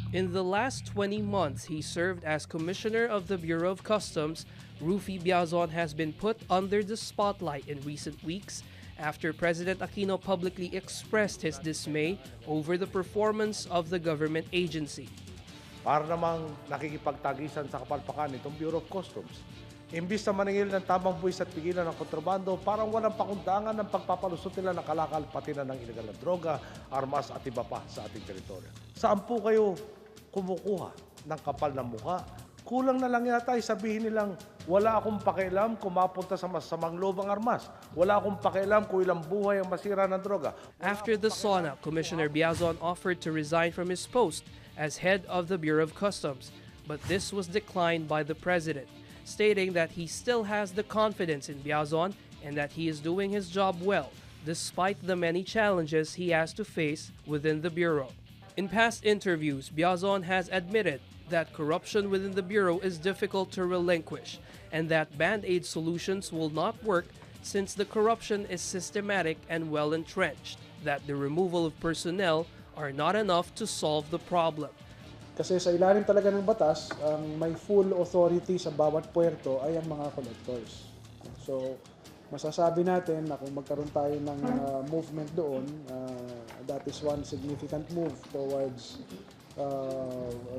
In the last 20 months he served as Commissioner of the Bureau of Customs, Ruffy Biason has been put under the spotlight in recent weeks after President Aquino publicly expressed his dismay over the performance of the government agency. Para namang nakikipagtagisan sa kapalpakan itong Bureau of Customs. Imbis na maningil ng tamang buwis at pigilan ng kontrabando, parang walang pakundangan ng pagpapalusot nila ng kalakal pati na ng ilegal na droga, armas at iba pa sa ating teritoryo. Saan po kayo kumukuha ng kapal na mukha? Kulang na lang yata sabihin nilang wala akong pakialam kung mapunta sa masamang loob ang armas. Wala akong pakialam kung ilang buhay ang masira ng droga. After the SONA, Commissioner Biason offered to resign from his post as head of the Bureau of Customs, but this was declined by the President, stating that he still has the confidence in Biason and that he is doing his job well, despite the many challenges he has to face within the Bureau. In past interviews, Biason has admitted that corruption within the Bureau is difficult to relinquish and that band-aid solutions will not work since the corruption is systematic and well entrenched, that the removal of personnel are not enough to solve the problem. Kasi sa ilalim talaga ng batas, ang may full authority sa bawat puerto ay ang mga collectors. So, masasabi natin na kung magkaroon tayo ng movement doon, that is one significant move towards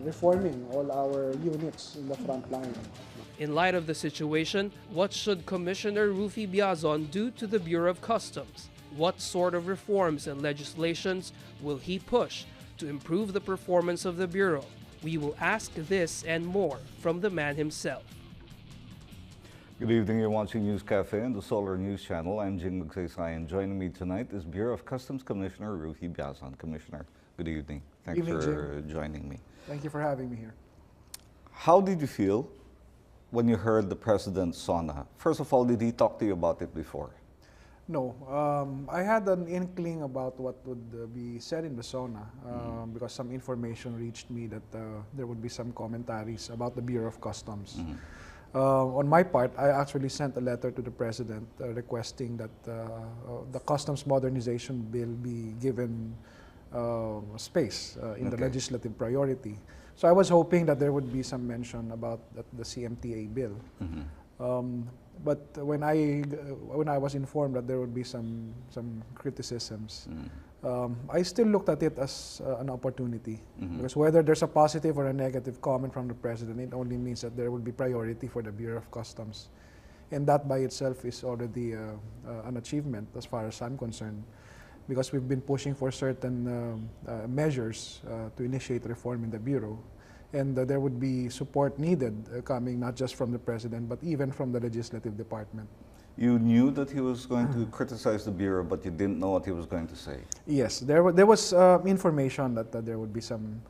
reforming all our units in the front line. In light of the situation, what should Commissioner Ruffy Biason do to the Bureau of Customs? What sort of reforms and legislations will he push to improve the performance of the Bureau? We will ask this and more from the man himself. Good evening, you're watching News Cafe on the Solar News Channel. I'm Jing Magsaysay, and joining me tonight is Bureau of Customs Commissioner Ruffy Biason. Commissioner, good evening. Thanks for joining me. Thank you for having me here. How did you feel when you heard the President's SONA? First of all, did he talk to you about it before? No, I had an inkling about what would be said in the SONA because some information reached me that there would be some commentaries about the Bureau of Customs. On my part, I actually sent a letter to the President requesting that the Customs Modernization Bill be given space in the legislative priority. So I was hoping that there would be some mention about the CMTA bill. But when I was informed that there would be some criticisms, I still looked at it as an opportunity. Because whether there's a positive or a negative comment from the President, it only means that there will be priority for the Bureau of Customs. And that by itself is already an achievement as far as I'm concerned. Because we've been pushing for certain measures to initiate reform in the Bureau. And there would be support needed coming not just from the President, but even from the Legislative Department. You knew that he was going to criticize the Bureau, but you didn't know what he was going to say. Yes, there was information that there would be some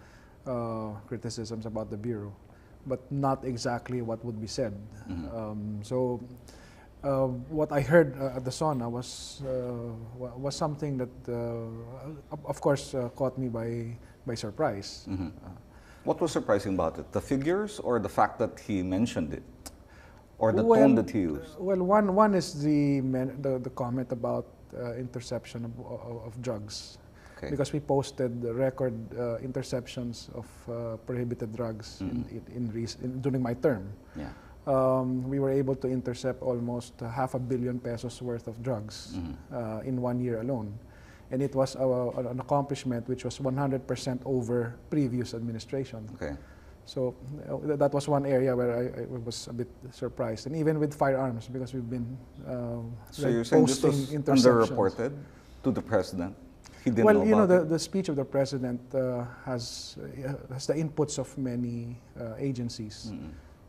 criticisms about the Bureau, but not exactly what would be said. So what I heard at the SONA was something that, of course, caught me by surprise. What was surprising about it? The figures or the fact that he mentioned it? Or the tone that he used? Well, one is the comment about interception of drugs. Okay. Because we posted the record interceptions of prohibited drugs during my term. Yeah. We were able to intercept almost ₱500 million worth of drugs in 1 year alone. And it was an accomplishment which was 100% over previous administration. Okay. So that was one area where I was a bit surprised. And even with firearms, because we've been so you're saying this was underreported to the President? He didn't know about it? The speech of the President has the inputs of many agencies.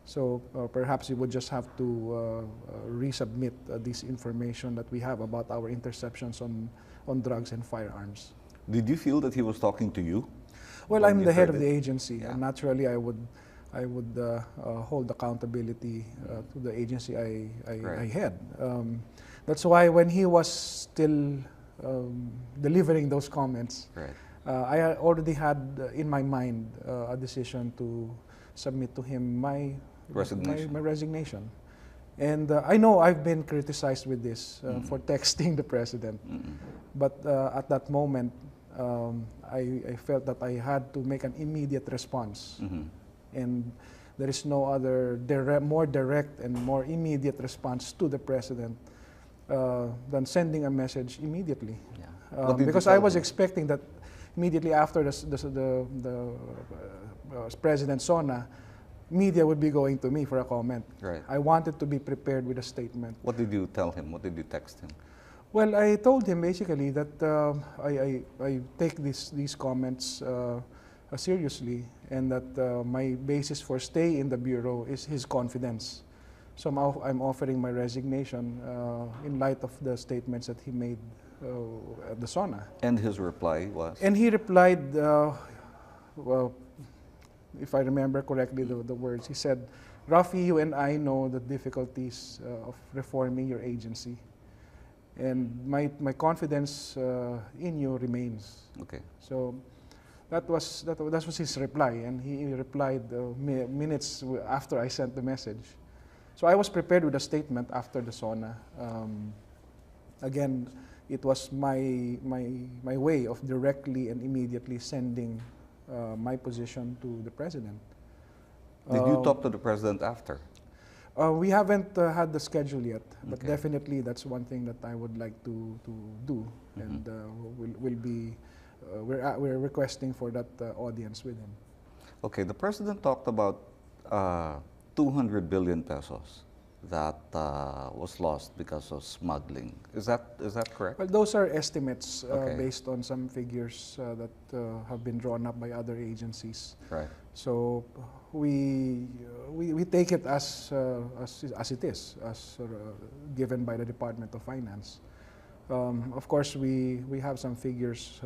So perhaps we would just have to resubmit this information that we have about our interceptions on drugs and firearms. Did you feel that he was talking to you? Well, when I'm you the head heard of the it? agency, Yeah. and naturally, I would hold accountability to the agency I Right. head. That's why when he was still delivering those comments, Right. I already had in my mind a decision to submit to him my Resignation. my resignation. And I know I've been criticized with this for texting the president, but at that moment, I felt that I had to make an immediate response. And there is no other more direct and more immediate response to the president than sending a message immediately. Yeah. What did you Because tell I was him? expecting that immediately after President Sona, media would be going to me for a comment. Right. I wanted to be prepared with a statement. What did you tell him? What did you text him? Well, I told him basically that I take these comments seriously, and that my basis for stay in the Bureau is his confidence. So I'm offering my resignation in light of the statements that he made at the SONA. And his reply was? And he replied, well, if I remember correctly the words, he said, "Ruffy, you and I know the difficulties of reforming your agency. And my confidence in you remains." Okay. So that was his reply, and he replied minutes after I sent the message. So I was prepared with a statement after the SONA. Again, it was my way of directly and immediately sending my position to the president. Did you talk to the president after? We haven't had the schedule yet, but Okay. definitely that's one thing that I would like to do, and we'll be we're requesting for that audience with him. Okay, the president talked about 200 billion pesos that was lost because of smuggling. Is that correct? Well, those are estimates Okay. based on some figures that have been drawn up by other agencies. Right. So we take it as it is, as given by the Department of Finance. Of course, we have some figures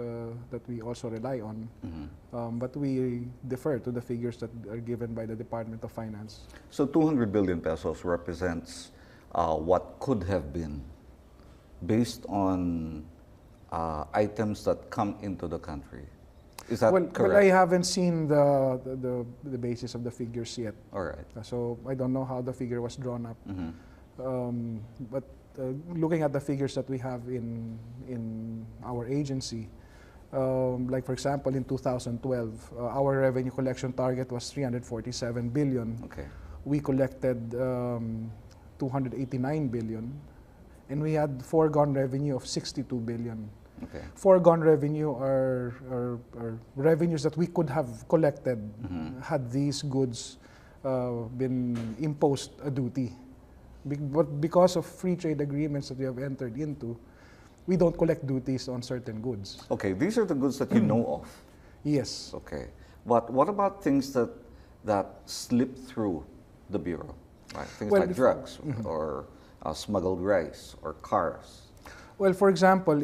that we also rely on, but we defer to the figures that are given by the Department of Finance. So 200 billion pesos represents what could have been based on items that come into the country. Is that correct? Well, I haven't seen the basis of the figures yet. All right. So I don't know how the figure was drawn up. But looking at the figures that we have in our agency, like for example in 2012, our revenue collection target was 347 billion. Okay. We collected 289 billion, and we had foregone revenue of 62 billion. Okay. Foregone revenue are revenues that we could have collected had these goods been imposed a duty. But because of free trade agreements that we have entered into, we don't collect duties on certain goods. Okay, these are the goods that you know of. Yes. Okay. But what about things that slip through the bureau? Right? Things Well, like drugs or smuggled rice or cars. Well, for example,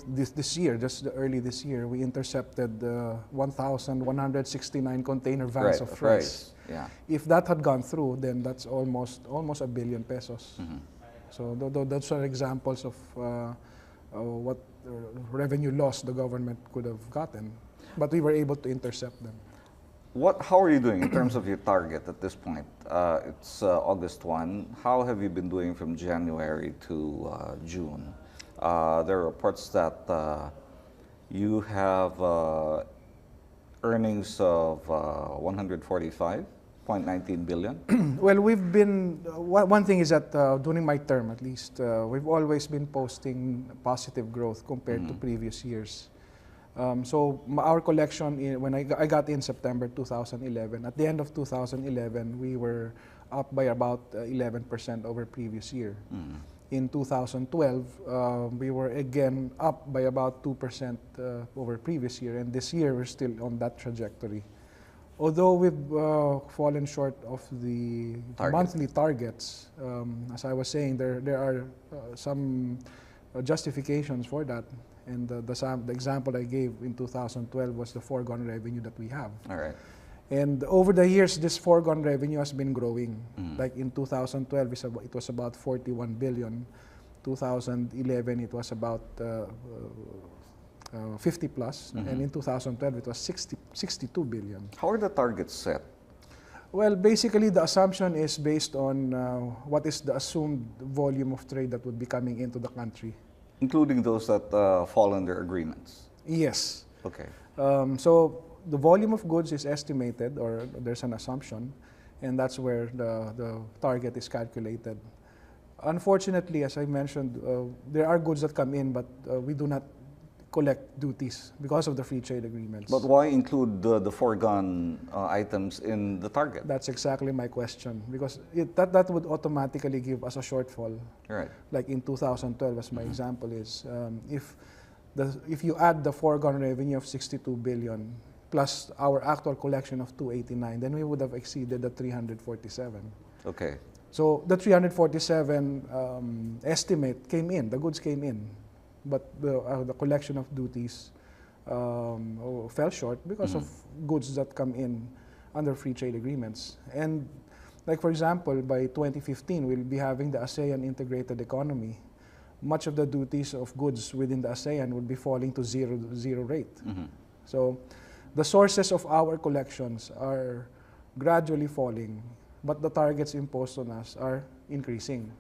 this year, just early this year, we intercepted 1,169 container vans of rice. Yeah. If that had gone through, then that's almost a billion pesos. So those are examples of what revenue loss the government could have gotten, but we were able to intercept them. How are you doing in terms of your target at this point? It's August 1. How have you been doing from January to June? There are reports that you have earnings of 145.19 billion. Well, we've been, one thing is that during my term at least, we've always been posting positive growth compared to previous years. So our collection, when I got in September 2011, at the end of 2011, we were up by about 11% over previous year. In 2012, we were again up by about 2% over previous year, and this year we're still on that trajectory. Although we've fallen short of the monthly targets, as I was saying, there are some justifications for that. And the example I gave in 2012 was the foregone revenue that we have. All right. And over the years, this foregone revenue has been growing. Like in 2012, it was about 41 billion. 2011, it was about 50 plus. And in 2012, it was 62 billion. How are the targets set? Well, basically, the assumption is based on what is the assumed volume of trade that would be coming into the country. Including those that fall under agreements? Yes. Okay. So the volume of goods is estimated, or there's an assumption, and that's where the target is calculated. Unfortunately, as I mentioned, there are goods that come in, but we do not collect duties because of the free trade agreements. But why include the foregone items in the target? That's exactly my question, because that would automatically give us a shortfall. Right. Like in 2012, as my example is, if you add the foregone revenue of 62 billion plus our actual collection of 289, then we would have exceeded the 347. Okay. So the 347 estimate came in, the goods came in, but the collection of duties fell short because of goods that come in under free trade agreements. And like for example, by 2015, we'll be having the ASEAN integrated economy. Much of the duties of goods within the ASEAN would be falling to zero rate. So the sources of our collections are gradually falling, but the targets imposed on us are increasing.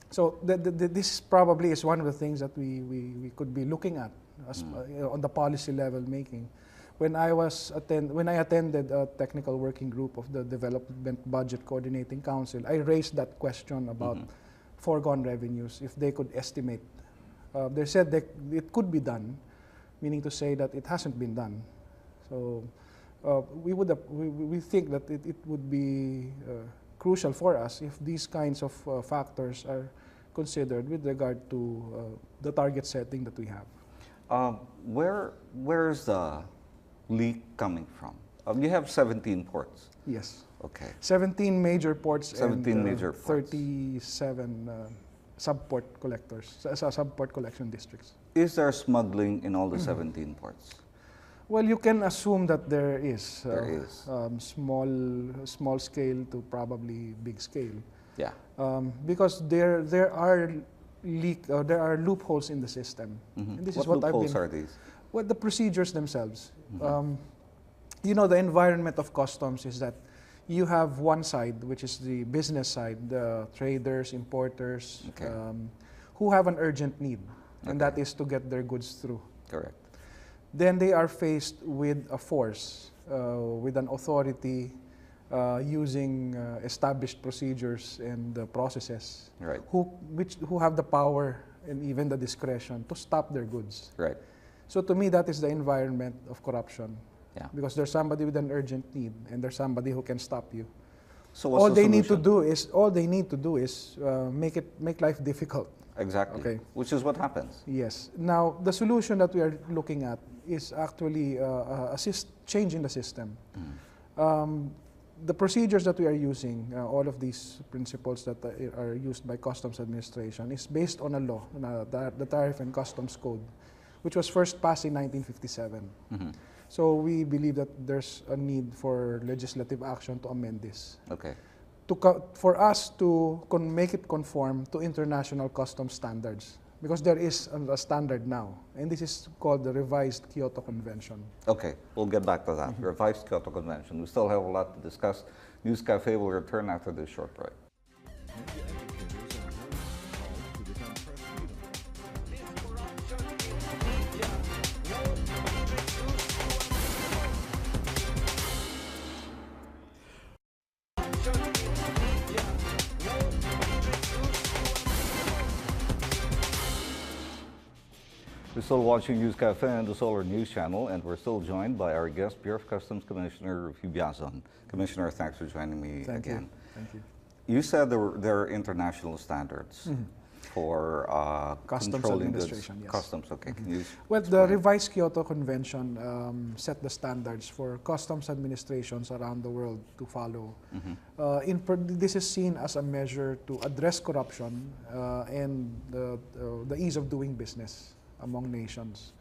So this probably is one of the things that we could be looking at as, on the policy level making. When I attended a technical working group of the Development Budget Coordinating Council, I raised that question about foregone revenues, if they could estimate. They said that it could be done, meaning to say that it hasn't been done. So we think that it would be crucial for us if these kinds of factors are considered with regard to the target setting that we have. Where is the leak coming from? You have 17 ports. Yes. Okay. 17 major ports 17 and major ports. 37 subport collectors, subport collection districts. Is there smuggling in all the 17 ports? Well, you can assume that there is. There is. Small scale to probably big scale. Yeah. Because there are loopholes in the system. And this What is what loopholes are these? Well, the procedures themselves. You know, the environment of customs is that you have one side, which is the business side, the traders, importers, who have an urgent need, and that is to get their goods through. Correct. Then they are faced with a force, with an authority using established procedures and processes, Right. who have the power and even the discretion to stop their goods. Right. So to me, that is the environment of corruption. Yeah. Because there's somebody with an urgent need, and there's somebody who can stop you. So what's all the they need to solution? do is make life difficult. Exactly. Okay. Which is what happens. Yes. Now the solution that we are looking at is actually change in the system. The procedures that we are using, all of these principles that are used by Customs Administration, is based on a law, the Tariff and Customs Code, which was first passed in 1957. So we believe that there's a need for legislative action to amend this. Okay. For us to make it conform to international customs standards, because there is a standard now, and this is called the Revised Kyoto Convention. Okay, we'll get back to that. Revised Kyoto Convention. We still have a lot to discuss. News Cafe will return after this short break. We're still watching News Cafe and the Solar News Channel, and we're still joined by our guest, Bureau of Customs Commissioner Ruffy Biason. Commissioner, thanks for joining me again. Thank you. You said there are international standards. for Customs controlling administration, goods? yes. Customs, okay. Can you Well, the explain? revised Kyoto Convention set the standards for customs administrations around the world to follow. This is seen as a measure to address corruption and the ease of doing business among nations.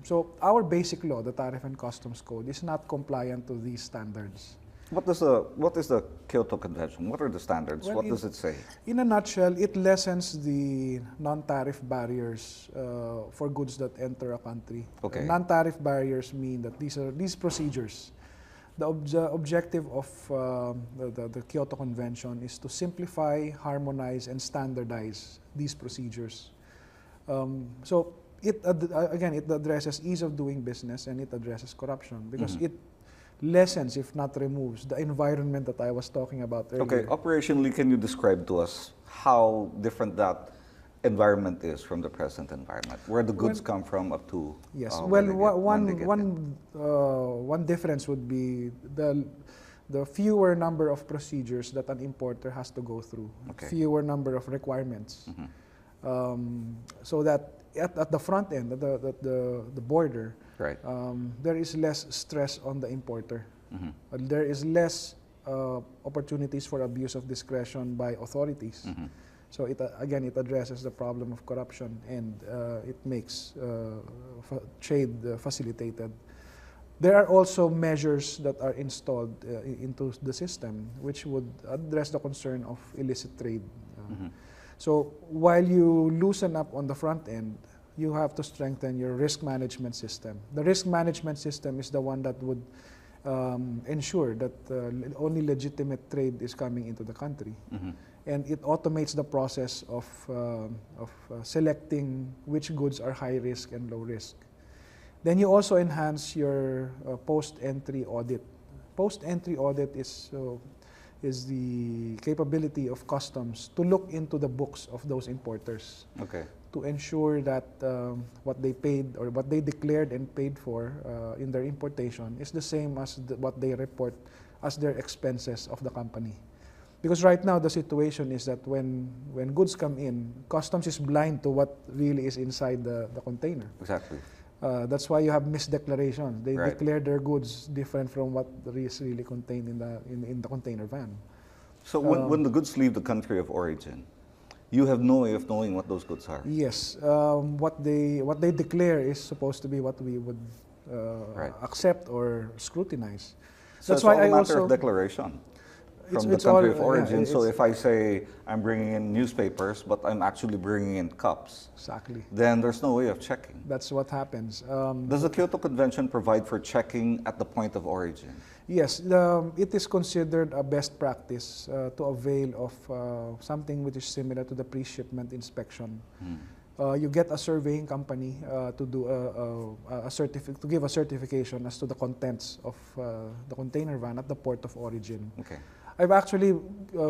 So our basic law, the Tariff and Customs Code, is not compliant to these standards. What is the Kyoto Convention? What are the standards? Well, What does it say? In a nutshell, it lessens the non-tariff barriers for goods that enter a country. Okay. Non-tariff barriers mean that these procedures. The objective of the Kyoto Convention is to simplify, harmonize, and standardize these procedures. So it addresses ease of doing business, and it addresses corruption because it lessens, if not removes, the environment that I was talking about earlier. Okay, operationally, can you describe to us how different that environment is from the present environment, where the goods come from up to Yes. when they get- when they get One difference would be the fewer number of procedures that an importer has to go through, Okay. fewer number of requirements, so that at the front end, at the border, right. there is less stress on the importer. There is less opportunities for abuse of discretion by authorities. So it addresses the problem of corruption, and it makes trade facilitated. There are also measures that are installed into the system which would address the concern of illicit trade. So while you loosen up on the front end, you have to strengthen your risk management system. The risk management system is the one that would ensure that only legitimate trade is coming into the country. And it automates the process of selecting which goods are high risk and low risk. Then you also enhance your post-entry audit. Post-entry audit is the capability of customs to look into the books of those importers, Okay. to ensure that what they paid or what they declared and paid for in their importation is the same as what they report as their expenses of the company. Because right now the situation is that when goods come in, customs is blind to what really is inside the container. Exactly. That's why you have misdeclarations. They Right. declare their goods different from what is really contained in the container van. So when the goods leave the country of origin, you have no way of knowing what those goods are. Yes, what they declare is supposed to be what we would Right. accept or scrutinize. So That's it's all why a matter of declaration from the it's country all- of origin. yeah, So it's- if I say I'm bringing in newspapers, but I'm actually bringing in cups, exactly. then there's no way of checking. That's what happens. Does the Kyoto Convention provide for checking at the point of origin? Yes, it is considered a best practice to avail of something which is similar to the pre-shipment inspection. You get a surveying company to do to give a certification as to the contents of the container van at the port of origin. Okay. I've actually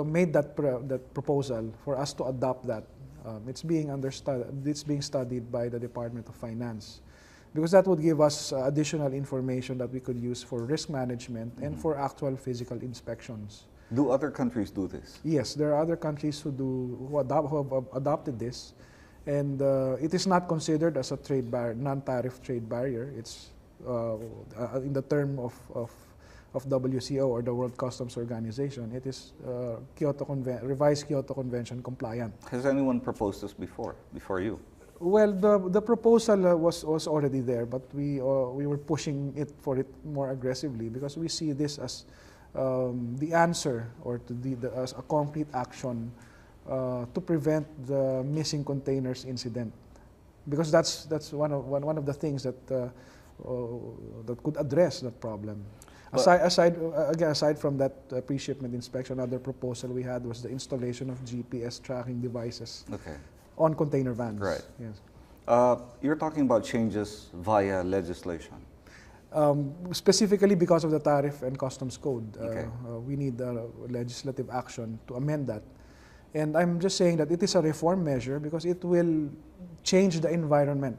made that proposal for us to adopt that. It's being studied by the Department of Finance, because that would give us additional information that we could use for risk management and for actual physical inspections. Do other countries do this? Yes, there are other countries who have adopted this, and it is not considered as a non-tariff trade barrier. It's in the term of WCO or the World Customs Organization. It is revised Kyoto Convention compliant. Has anyone proposed this before you? Well, the proposal was already there, but we were pushing for it more aggressively because we see this as the answer or as a concrete action to prevent the missing containers incident, because that's one of the things that could address that problem. Aside from that pre-shipment inspection, another proposal we had was the installation of GPS tracking devices Okay. on container vans. Right. Yes. You're talking about changes via legislation. Specifically because of the Tariff and Customs Code, Okay. we need legislative action to amend that. And I'm just saying that it is a reform measure because it will change the environment.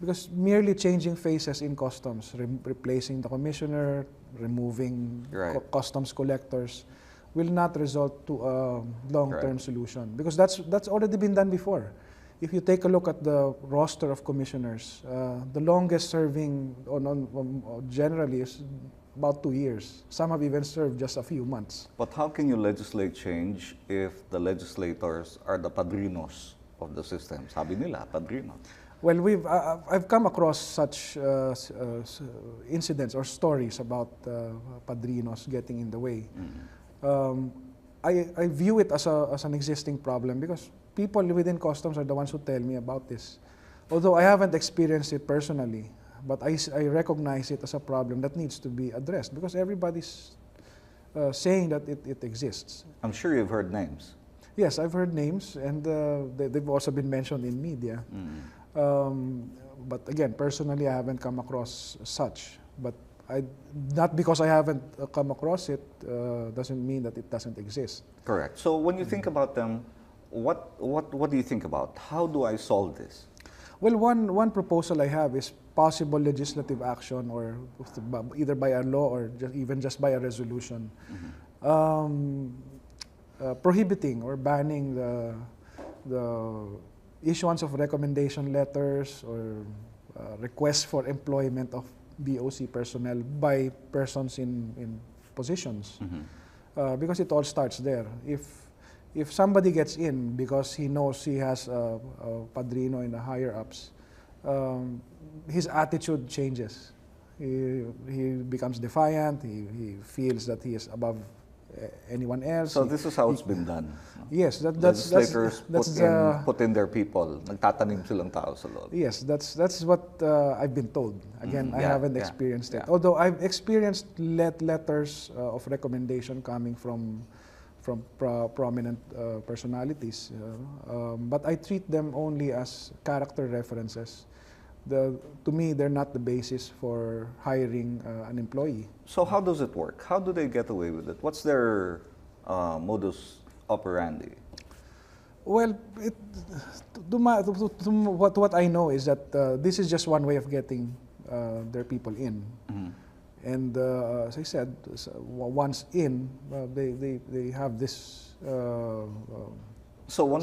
Because merely changing faces in customs, replacing the commissioner, removing Right. customs collectors, will not result to a long-term solution, because that's already been done before. If you take a look at the roster of commissioners, the longest serving generally is about 2 years. Some have even served just a few months. But how can you legislate change if the legislators are the padrinos of the system? Sabi nila, padrino. Well, I've come across such incidents or stories about padrinos getting in the way. I view it as an existing problem, because people within customs are the ones who tell me about this. Although I haven't experienced it personally, but I recognize it as a problem that needs to be addressed, because everybody's saying that it exists. I'm sure you've heard names. Yes, I've heard names, and they've also been mentioned in media. But again, personally, I haven't come across such. But not because I haven't come across it doesn't mean that it doesn't exist. Correct. So when you think about them, what do you think about? How do I solve this? Well, one proposal I have is possible legislative action, or either by a law or even just by a resolution, prohibiting or banning the issuance of recommendation letters or requests for employment of BOC personnel by persons in positions, because it all starts there. If somebody gets in because he knows he has a padrino in the higher ups, his attitude changes. He becomes defiant. He feels that he is above anyone else. So this is how it's been done. Yes, legislators put in their people. Nagtatanim silang tao sa loob. Yes, that's what I've been told. Again, I haven't experienced it. Although I've experienced letters of recommendation coming from prominent personalities, but I treat them only as character references. To me, they're not the basis for hiring an employee. So how does it work? How do they get away with it? What's their modus operandi? Well, what I know is that this is just one way of getting their people in. And as I said, once in, they have this so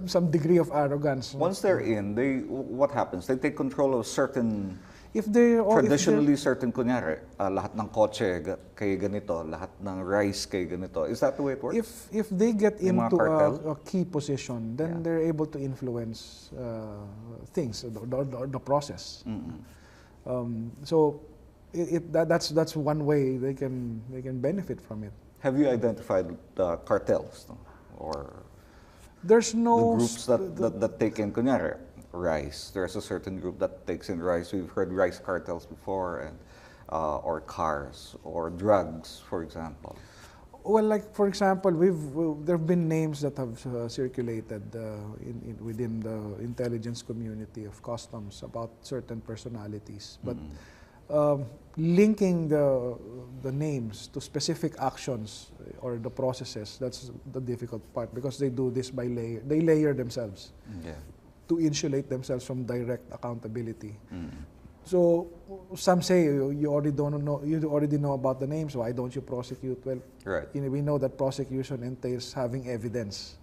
some degree of arrogance. Once they're in, what happens? They take control of certain. Certain, kunyari, lahat ng kotse kay ganito, lahat ng rice kay ganito. Is that the way it works? If they get into a key position, then they're able to influence things, the process. So that's one way they can benefit from it. Have you identified the cartels, or there's no the groups that take in, kunyari, rice? There's a certain group that takes in rice. We've heard rice cartels before, and or cars or drugs, for example. Well, like for example, there have been names that have circulated within the intelligence community of customs about certain personalities, but linking the names to specific actions or the processes, that's the difficult part, because they do this by they layer themselves to insulate themselves from direct accountability. So some say you already know about the names, why don't you prosecute? Well, we know that prosecution entails having evidence.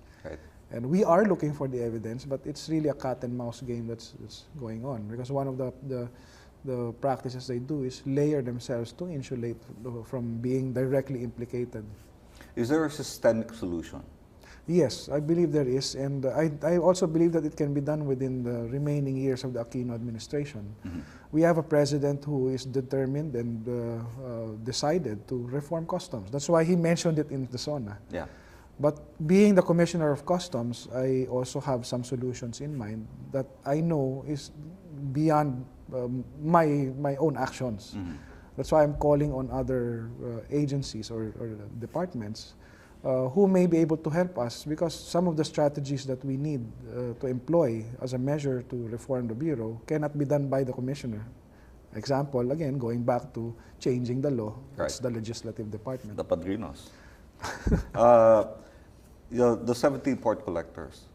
And we are looking for the evidence, but it's really a cat and mouse game that's going on, because one of the practices they do is layer themselves to insulate from being directly implicated. Is there a systemic solution? Yes, I believe there is, and I also believe that it can be done within the remaining years of the Aquino administration. We have a president who is determined and decided to reform customs. That's why he mentioned it in the SONA. But being the Commissioner of Customs, I also have some solutions in mind that I know is beyond my own actions. That's why I'm calling on other agencies or departments who may be able to help us, because some of the strategies that we need to employ as a measure to reform the Bureau cannot be done by the Commissioner. Example, again, going back to changing the law, it's the legislative department. The padrinos. The 17 port collectors,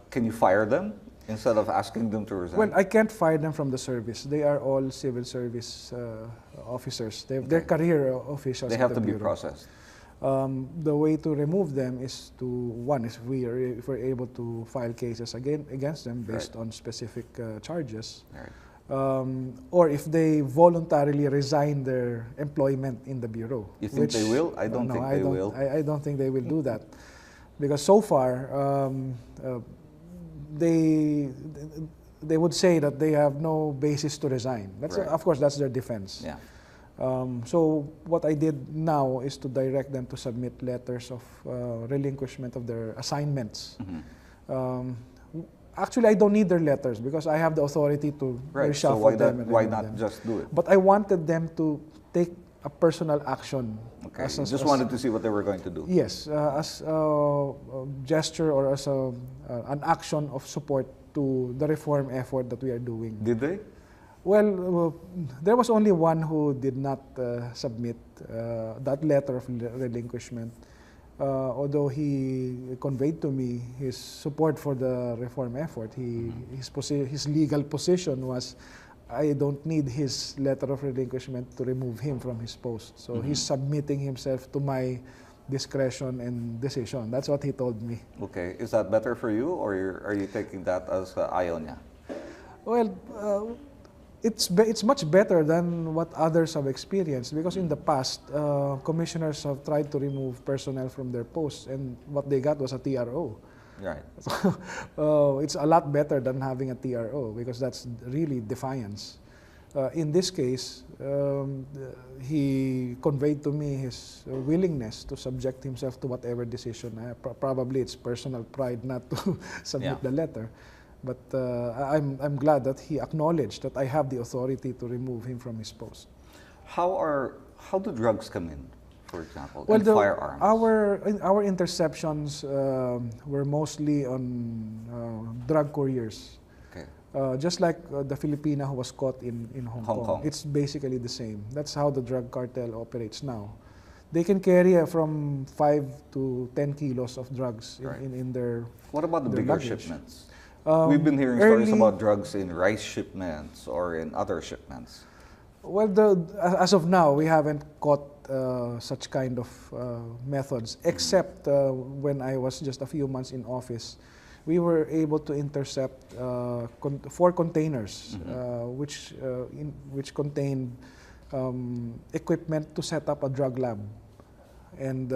can you fire them instead of asking them to resign? Well, I can't fire them from the service. They are all civil service officers. They're career officials. They have to be processed. The way to remove them is to, one, is if we're able to file cases against them based on specific charges, or if they voluntarily resign their employment in the Bureau. You think they will? I don't think they will. I don't think they will do that. Because so far, they would say that they have no basis to resign. Of course, that's their defense. Yeah. So what I did now is to direct them to submit letters of relinquishment of their assignments. Actually, I don't need their letters because I have the authority to reshuffle them. Why not just do it? But I wanted them to take a personal action. Okay, you just wanted to see what they were going to do. Yes, as a gesture or as an action of support to the reform effort that we are doing. Did they? Well, there was only one who did not submit that letter of relinquishment, although he conveyed to me his support for the reform effort. His legal position was, I don't need his letter of relinquishment to remove him from his post. So he's submitting himself to my discretion and decision. That's what he told me. Okay, is that better for you, or are you taking that as ayaw niya? Well, it's much better than what others have experienced, because in the past, commissioners have tried to remove personnel from their posts, and what they got was a TRO. Right. So it's a lot better than having a TRO, because that's really defiance. In this case, he conveyed to me his willingness to subject himself to whatever decision. Probably it's personal pride not to submit the letter. But I'm glad that he acknowledged that I have the authority to remove him from his post. How do drugs come in, for example, well, and firearms? Our interceptions were mostly on drug couriers. Okay. Just like the Filipina who was caught in Hong Kong. It's basically the same. That's how the drug cartel operates now. They can carry from 5 to 10 kilos of drugs in their What about the bigger luggage. shipments? We've been hearing stories about drugs in rice shipments or in other shipments. Well, as of now, we haven't caught such kind of methods, except when I was just a few months in office. We were able to intercept 4 containers, which contained equipment to set up a drug lab and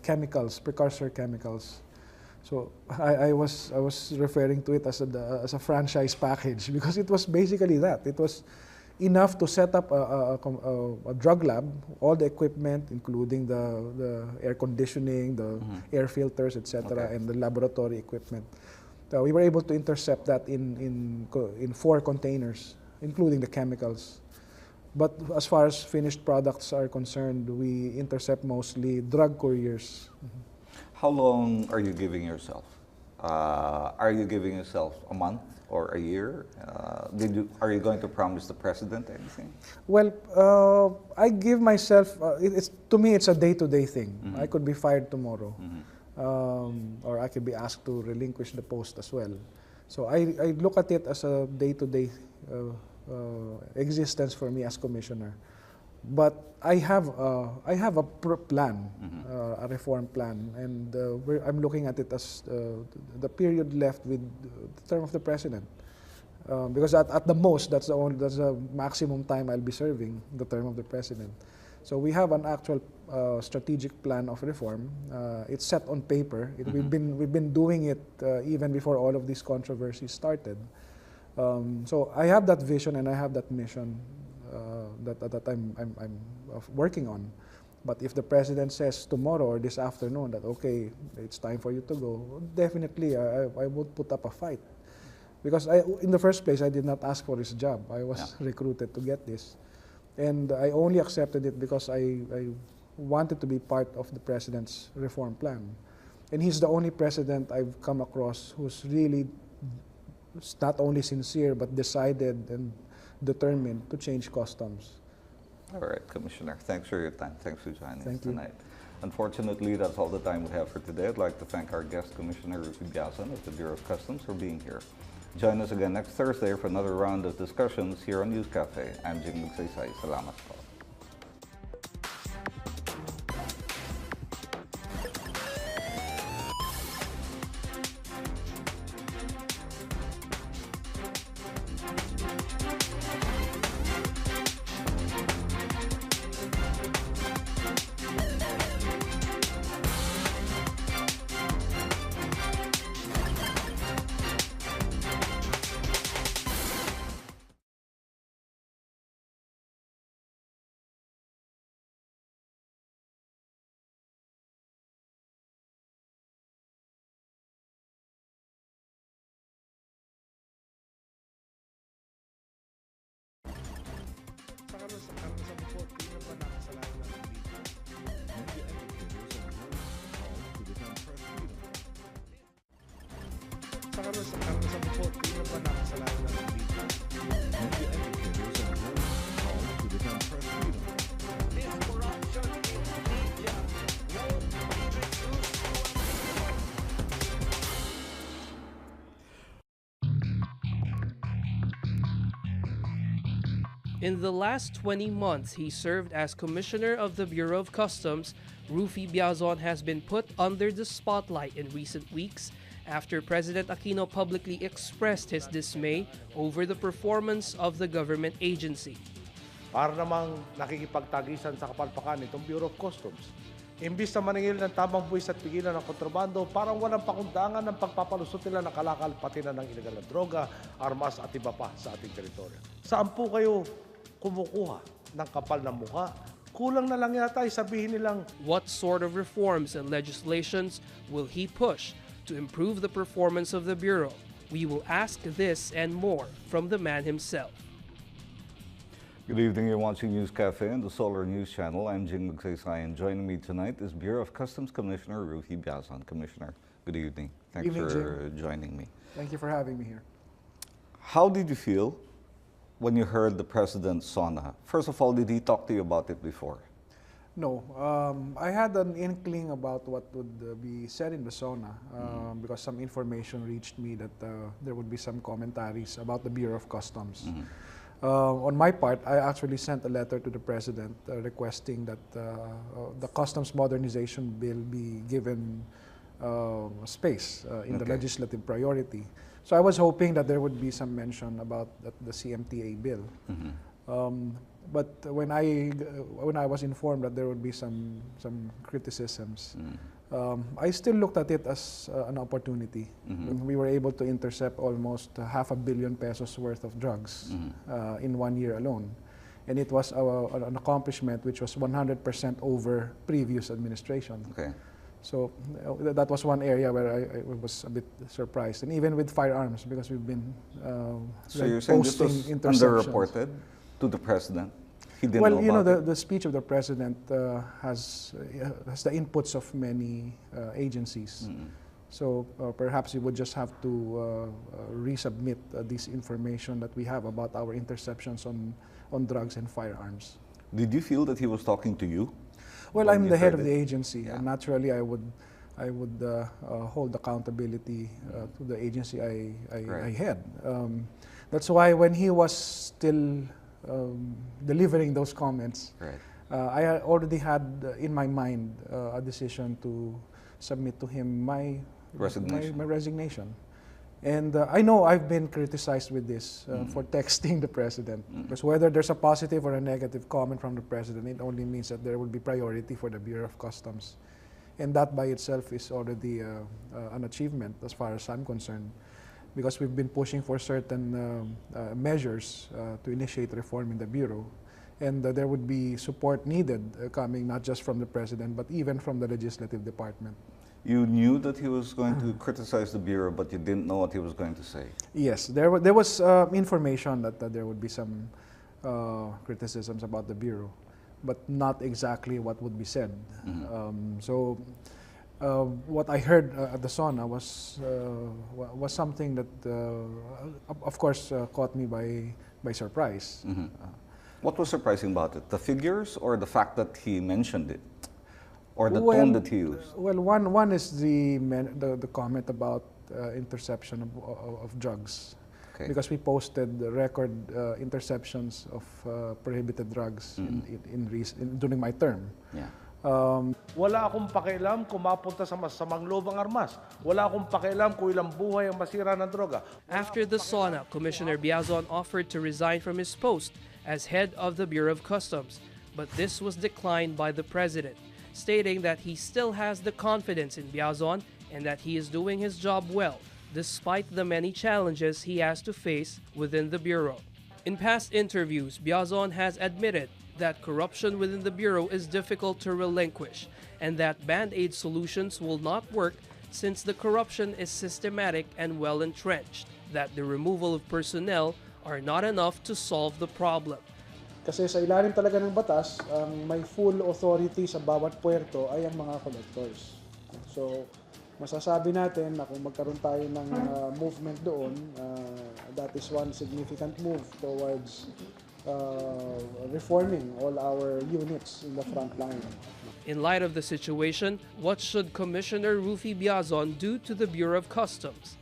chemicals, precursor chemicals. So I was referring to it as a franchise package, because it was basically that. It was enough to set up a drug lab, all the equipment, including the air conditioning, the air filters, etc., and the laboratory equipment. We were able to intercept that in 4 containers, including the chemicals. But as far as finished products are concerned, we intercept mostly drug couriers. How long are you giving yourself? Are you giving yourself a month or a year? Are you going to promise the president anything? Well, I give myself, to me it's a day-to-day thing. I could be fired tomorrow, or I could be asked to relinquish the post as well. So I look at it as a day-to-day existence for me as commissioner. But I have a plan, a reform plan, and I'm looking at it as the period left with the term of the president, because at the most that's the maximum time I'll be serving the term of the president. So we have an actual strategic plan of reform. It's set on paper. We've been doing it even before all of these controversies started. So I have that vision and I have that mission. That I'm working on. But if the president says tomorrow or this afternoon that, okay, it's time for you to go, definitely I would put up a fight. Because in the first place, I did not ask for this job. I was recruited to get this. And I only accepted it because I wanted to be part of the president's reform plan. And he's the only president I've come across who's really not only sincere, but decided and determined to change customs. All right, Commissioner, thanks for your time. Thanks for joining us you. tonight. Unfortunately, that's all the time we have for today. I'd like to thank our guest, Commissioner Ruffy Biason of the Bureau of Customs, for being here. Join us again next Thursday for another round of discussions here on News Cafe. I'm Jing Magsaysay. Salamat po. sa karanasan ko po, tingnan ba nakasalanan ng dito? Media educators and journalists call to defend press freedom. In the last 20 months he served as Commissioner of the Bureau of Customs, Ruffy Biason has been put under the spotlight in recent weeks after President Aquino publicly expressed his dismay over the performance of the government agency. Para namang nakikipagtagisan sa kapalpakan itong Bureau of Customs. Imbis na maningil ng tamang buwis at pigilan ng kontrabando, parang walang pakundangan ng pagpapalusot nila ng kalakal pati na ng ilegal na droga, armas at iba pa sa ating teritoryo. Saan po kayo kumukuha ng kapal na mukha? Kulang na lang yata sabihin nilang What sort of reforms and legislations will he push to improve the performance of the Bureau? We will ask this and more from the man himself. Good evening, you're watching News Cafe on the Solar News Channel. I'm Jing Magsaysay, and joining me tonight is Bureau of Customs Commissioner Ruffy Biason. Commissioner, good evening. Thanks Evening, for joining me. Thank you for having me here. How did you feel when you heard the President's sauna? First of all, did he talk to you about it before? No, I had an inkling about what would be said in the sauna because some information reached me that there would be some commentaries about the Bureau of Customs. On my part, I actually sent a letter to the President requesting that the Customs Modernization Bill be given space in the legislative priority. So I was hoping that there would be some mention about the CMTA bill. But when I was informed that there would be some criticisms, I still looked at it as an opportunity. When we were able to intercept almost $500 million worth of drugs in 1 year alone. And it was an accomplishment which was 100% over previous administration. Okay. So that was one area where I was a bit surprised. And even with firearms, because we've been So you're saying this was underreported to the President? He didn't know you know, about it? the speech of the President has the inputs of many agencies. So perhaps we would just have to resubmit this information that we have about our interceptions on drugs and firearms. Did you feel that he was talking to you? Well, when I'm you the head heard of the it? agency, Yeah. and naturally I would hold accountability to the agency I Right. head. That's why when he was still delivering those comments, Right. I already had in my mind a decision to submit to him my Resignation. my resignation. And I know I've been criticized with this for texting the President. Because whether there's a positive or a negative comment from the President, it only means that there will be priority for the Bureau of Customs. And that by itself is already an achievement as far as I'm concerned. Because we've been pushing for certain measures to initiate reform in the Bureau. And there would be support needed coming not just from the President, but even from the Legislative Department. You knew that he was going to criticize the Bureau, but you didn't know what he was going to say. Yes, there was information that there would be some criticisms about the Bureau, but not exactly what would be said. So what I heard at the sauna was something that, of course, caught me by surprise. What was surprising about it? The figures or the fact that he mentioned it? Or the tone that he used? Well, one is the comment about interception of drugs. Okay. Because we posted the record interceptions of prohibited drugs during my term. Yeah. wala akong pakialam kung mapunta sa masamang loob ang armas. Wala akong pakialam kung ilang buhay ang masira ng droga. After the sauna, Commissioner Biason offered to resign from his post as head of the Bureau of Customs, but this was declined by the President, stating that he still has the confidence in Biason and that he is doing his job well, despite the many challenges he has to face within the Bureau. In past interviews, Biason has admitted that corruption within the Bureau is difficult to relinquish and that band-aid solutions will not work since the corruption is systematic and well entrenched, that the removal of personnel are not enough to solve the problem. Kasi sa ilalim talaga ng batas, ang may full authority sa bawat puerto ay ang mga collectors. So, masasabi natin na kung magkaroon tayo ng movement doon, that is one significant move towards reforming all our units in the front line. In light of the situation, what should Commissioner Ruffy Biason do to the Bureau of Customs?